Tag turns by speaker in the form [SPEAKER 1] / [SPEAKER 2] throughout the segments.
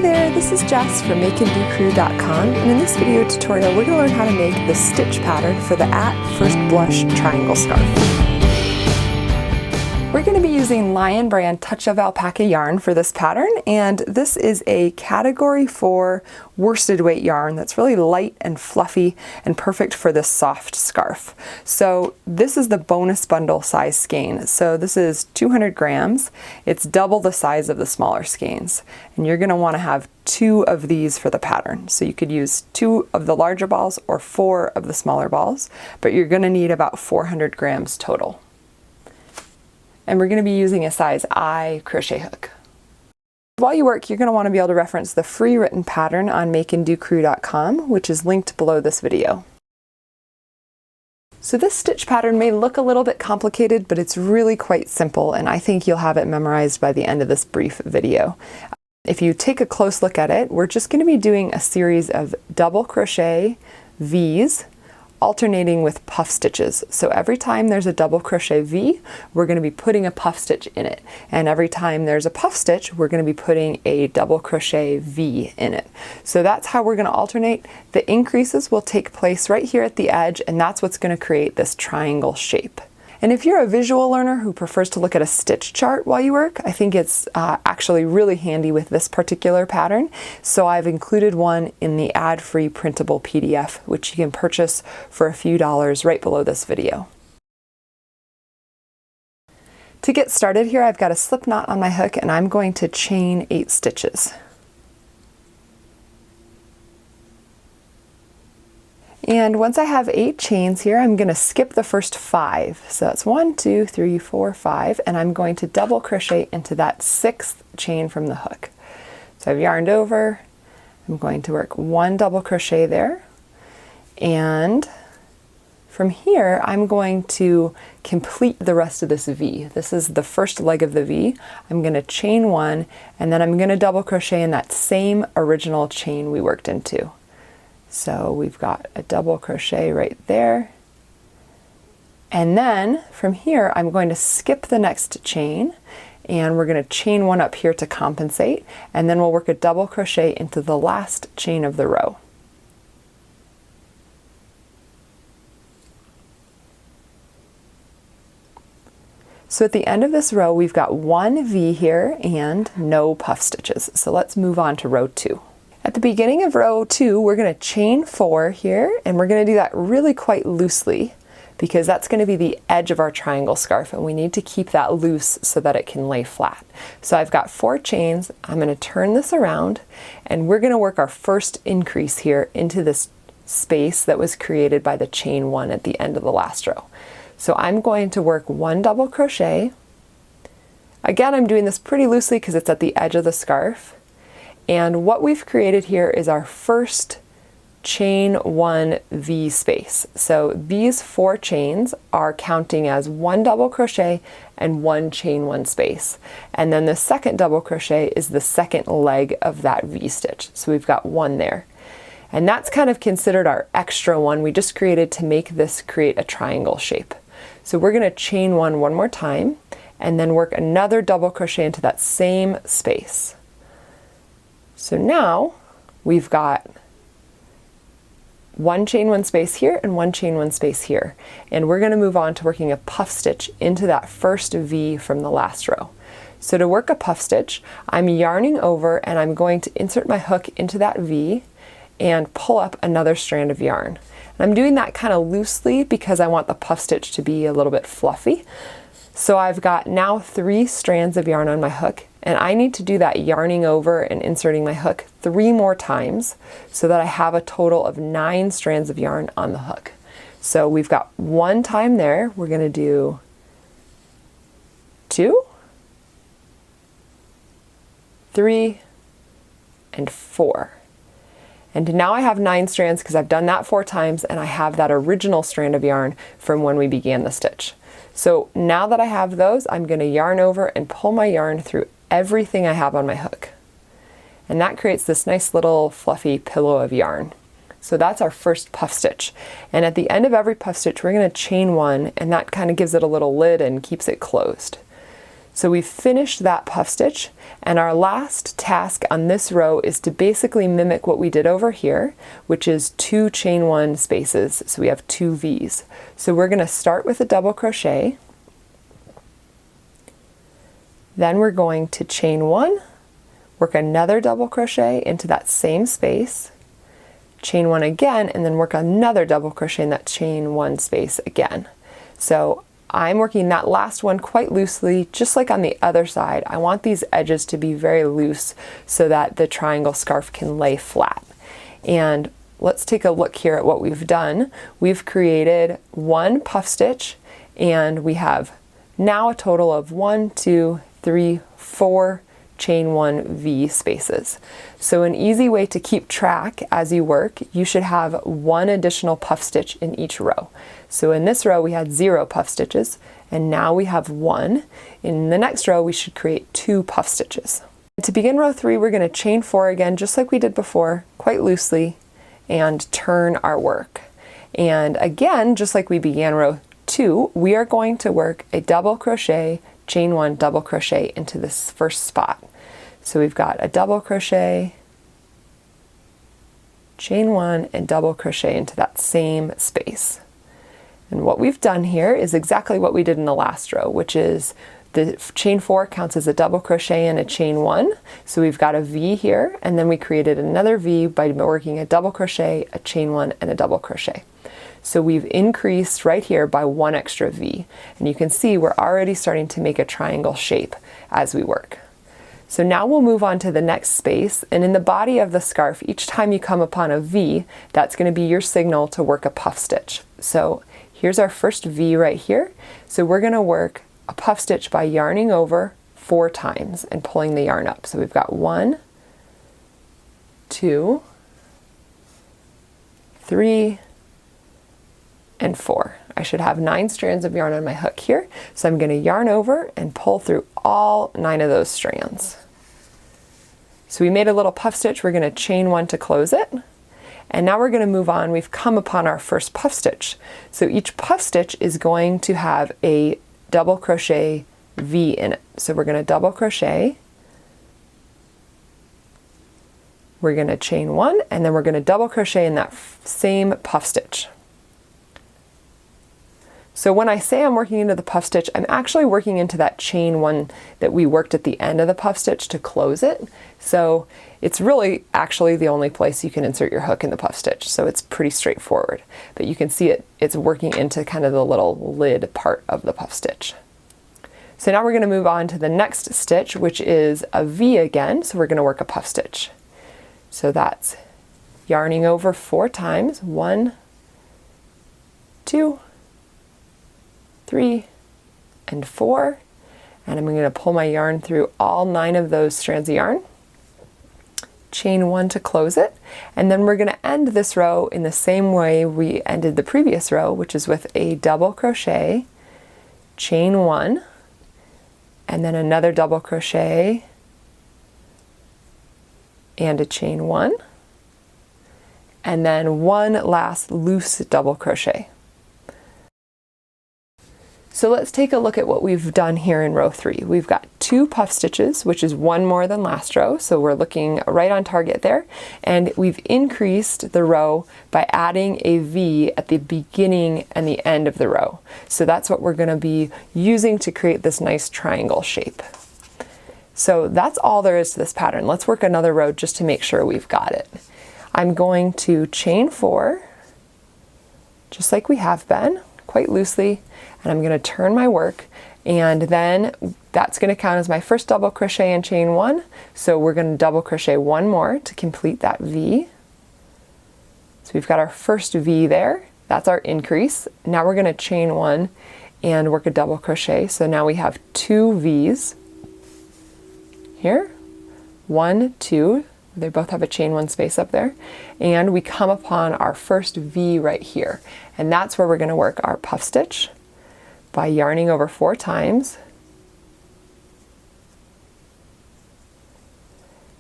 [SPEAKER 1] there, this is Jess from makeanddocrew.com, and in this video tutorial we're going to learn how to make the stitch pattern for the First Blush triangle scarf. We're going to be using Lion Brand Touch of Alpaca yarn for this pattern, and this is a category 4 worsted weight yarn that's really light and fluffy and perfect for this soft scarf. So this is the bonus bundle size skein. So this is 200 grams. It's double the size of the smaller skeins, and you're going to want to have 2 of these for the pattern. So you could use 2 of the larger balls or 4 of the smaller balls, but you're going to need about 400 grams total. And we're going to be using a size I crochet hook. While you work, you're going to want to be able to reference the free written pattern on makeanddocrew.com, which is linked below this video. So this stitch pattern may look a little bit complicated, but it's really quite simple, and I think you'll have it memorized by the end of this brief video. If you take a close look at it, we're just going to be doing a series of double crochet V's, alternating with puff stitches. So every time there's a double crochet V, we're going to be putting a puff stitch in it. And every time there's a puff stitch, we're going to be putting a double crochet V in it. So that's how we're going to alternate. The increases will take place right here at the edge, and that's what's going to create this triangle shape. And if you're a visual learner who prefers to look at a stitch chart while you work, I think it's actually really handy with this particular pattern. So I've included one in the ad-free printable PDF, which you can purchase for a few dollars right below this video. To get started here, I've got a slip knot on my hook, and I'm going to chain 8 stitches. And once I have 8 chains here, I'm going to skip the first 5. So that's 1, 2, 3, 4, 5, and I'm going to double crochet into that 6th chain from the hook. So I've yarned over, I'm going to work 1 double crochet there, and from here I'm going to complete the rest of this V. This is the first leg of the V. I'm going to chain 1, and then I'm going to double crochet in that same original chain we worked into. So we've got a double crochet right there, and then from here I'm going to skip the next chain, and we're going to chain 1 up here to compensate, and then we'll work a double crochet into the last chain of the row. So at the end of this row we've got 1 V here and no puff stitches. So let's move on to row 2. At the beginning of row 2, we're going to chain 4 here, and we're going to do that really quite loosely because that's going to be the edge of our triangle scarf, and we need to keep that loose so that it can lay flat. So I've got 4 chains. I'm going to turn this around, and we're going to work our first increase here into this space that was created by the chain 1 at the end of the last row. So I'm going to work 1 double crochet. Again, I'm doing this pretty loosely because it's at the edge of the scarf. And what we've created here is our first chain 1 V space. So these 4 chains are counting as 1 double crochet and 1 chain 1 space. And then the second double crochet is the second leg of that V stitch. So we've got 1 there. And that's kind of considered our extra one we just created to make this create a triangle shape. So we're going to chain 1 more time and then work another double crochet into that same space. So now we've got 1 chain 1 space here and 1 chain 1 space here. And we're going to move on to working a puff stitch into that first V from the last row. So to work a puff stitch, I'm yarning over and I'm going to insert my hook into that V and pull up another strand of yarn. And I'm doing that kind of loosely because I want the puff stitch to be a little bit fluffy. So I've got now 3 strands of yarn on my hook, and I need to do that yarning over and inserting my hook 3 more times so that I have a total of 9 strands of yarn on the hook. So we've got 1 time there. We're going to do 2, 3, and 4. And now I have 9 strands because I've done that 4 times, and I have that original strand of yarn from when we began the stitch. So now that I have those, I'm going to yarn over and pull my yarn through everything I have on my hook. And that creates this nice little fluffy pillow of yarn. So that's our first puff stitch. And at the end of every puff stitch, we're going to chain 1, and that kind of gives it a little lid and keeps it closed. So we've finished that puff stitch, and our last task on this row is to basically mimic what we did over here, which is 2 chain 1 spaces. So we have 2 V's. So we're going to start with a double crochet, then we're going to chain 1, work another double crochet into that same space, chain 1 again, and then work another double crochet in that chain 1 space again. So I'm working that last one quite loosely, just like on the other side. I want these edges to be very loose so that the triangle scarf can lay flat. And let's take a look here at what we've done. We've created 1 puff stitch, and we have now a total of 1, 2, 3, 4 chain 1 V spaces. So an easy way to keep track as you work, you should have 1 additional puff stitch in each row. So in this row we had 0 puff stitches, and now we have 1. In the next row we should create 2 puff stitches. To begin row 3, we're going to chain 4 again, just like we did before, quite loosely, and turn our work. And again, just like we began row 2, we are going to work a double crochet, chain 1, double crochet into this first spot. So we've got a double crochet, chain 1, and double crochet into that same space. And what we've done here is exactly what we did in the last row, which is the chain 4 counts as a double crochet and a chain 1. So we've got a V here, and then we created another V by working a double crochet, a chain 1, and a double crochet. So we've increased right here by 1 extra V. And you can see we're already starting to make a triangle shape as we work. So now we'll move on to the next space, and in the body of the scarf, each time you come upon a V, that's going to be your signal to work a puff stitch. So here's our first V right here. So we're going to work a puff stitch by yarning over 4 times and pulling the yarn up. So we've got 1, 2, 3, and 4. I should have 9 strands of yarn on my hook here, so I'm going to yarn over and pull through all 9 of those strands. So we made a little puff stitch. We're going to chain 1 to close it, and now we're going to move on. We've come upon our first puff stitch. So each puff stitch is going to have a double crochet V in it. So we're going to double crochet, we're going to chain 1, and then we're going to double crochet in that same puff stitch. So when I say I'm working into the puff stitch, I'm actually working into that chain 1 that we worked at the end of the puff stitch to close it. So it's really actually the only place you can insert your hook in the puff stitch. So it's pretty straightforward, but you can see it's working into kind of the little lid part of the puff stitch. So now we're going to move on to the next stitch, which is a V again. So we're going to work a puff stitch. So that's yarning over 4 times, 1, 2, 3, and 4, and I'm going to pull my yarn through all 9 of those strands of yarn, chain 1 to close it, and then we're going to end this row in the same way we ended the previous row, which is with a double crochet, chain 1, and then another double crochet and a chain 1, and then 1 last loose double crochet. So let's take a look at what we've done here in row 3. We've got 2 puff stitches, which is 1 more than last row, so we're looking right on target there. And we've increased the row by adding a V at the beginning and the end of the row. So that's what we're going to be using to create this nice triangle shape. So that's all there is to this pattern. Let's work another row just to make sure we've got it. I'm going to chain 4, just like we have been, quite loosely, and I'm going to turn my work, and then that's going to count as my first double crochet and chain 1. So we're going to double crochet 1 more to complete that V. So we've got our first V there. That's our increase. Now we're going to chain 1 and work a double crochet. So now we have 2 V's here. 1, 2. They both have a chain 1 space up there. And we come upon our first V right here. And that's where we're going to work our puff stitch by yarning over 4 times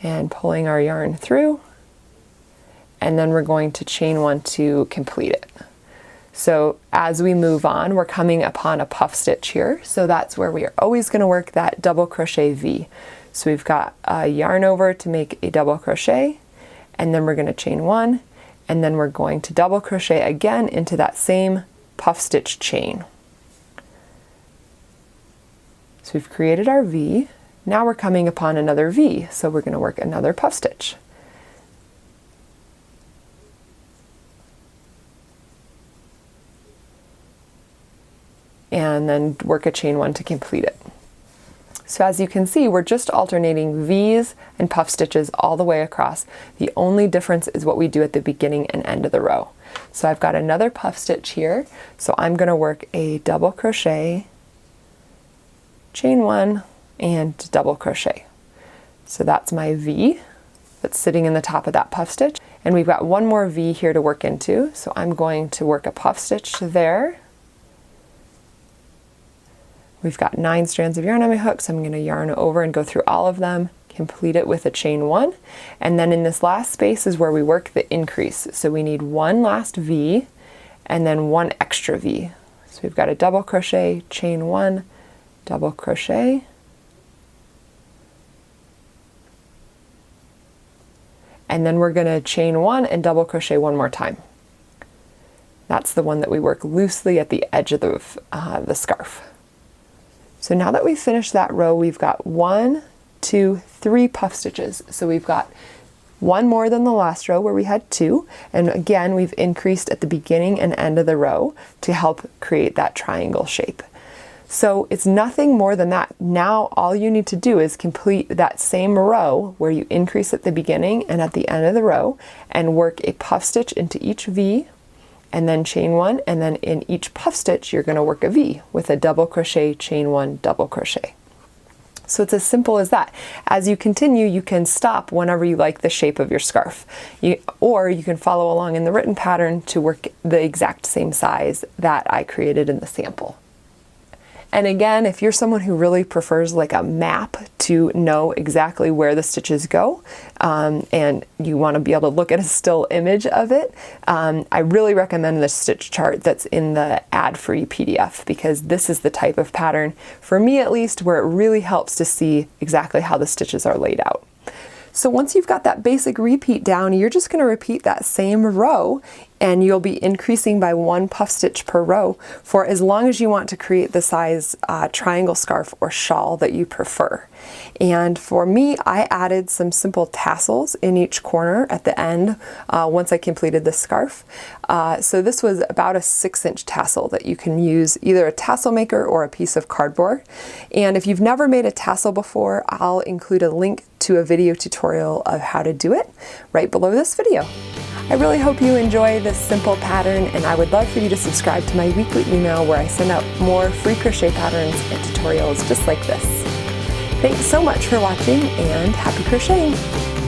[SPEAKER 1] and pulling our yarn through, and then we're going to chain 1 to complete it. So as we move on, we're coming upon a puff stitch here. So that's where we are always going to work that double crochet V. So we've got a yarn over to make a double crochet, and then we're going to chain 1, and then we're going to double crochet again into that same puff stitch chain. So we've created our V. Now we're coming upon another V, so we're going to work another puff stitch. And then work a chain 1 to complete it. So as you can see, we're just alternating V's and puff stitches all the way across. The only difference is what we do at the beginning and end of the row. So I've got another puff stitch here, so I'm going to work a double crochet, chain 1, and double crochet. So that's my V that's sitting in the top of that puff stitch. And we've got one more V here to work into, so I'm going to work a puff stitch there. We've got 9 strands of yarn on my hook, so I'm going to yarn over and go through all of them, complete it with a chain 1, and then in this last space is where we work the increase. So we need one last V and then one extra V. So we've got a double crochet, chain 1, double crochet, and then we're going to chain 1 and double crochet one more time. That's the one that we work loosely at the edge of the scarf. So now that we've finished that row, we've got 1, 2, 3 puff stitches. So we've got one more than the last row where we had 2, and again we've increased at the beginning and end of the row to help create that triangle shape. So it's nothing more than that. Now all you need to do is complete that same row where you increase at the beginning and at the end of the row and work a puff stitch into each V, and then chain 1, and then in each puff stitch you're going to work a V with a double crochet, chain 1, double crochet. So it's as simple as that. As you continue, you can stop whenever you like the shape of your scarf, or you can follow along in the written pattern to work the exact same size that I created in the sample. And again, if you're someone who really prefers like a map to know exactly where the stitches go, and you want to be able to look at a still image of it, I really recommend the stitch chart that's in the ad-free PDF, because this is the type of pattern, for me at least, where it really helps to see exactly how the stitches are laid out. So once you've got that basic repeat down, you're just going to repeat that same row, and you'll be increasing by 1 puff stitch per row for as long as you want to create the size triangle scarf or shawl that you prefer. And for me, I added some simple tassels in each corner at the end once I completed the scarf. So this was about a 6-inch tassel that you can use either a tassel maker or a piece of cardboard. And if you've never made a tassel before, I'll include a link to a video tutorial of how to do it right below this video. I really hope you enjoy this simple pattern, and I would love for you to subscribe to my weekly email where I send out more free crochet patterns and tutorials just like this. Thanks so much for watching, and happy crocheting!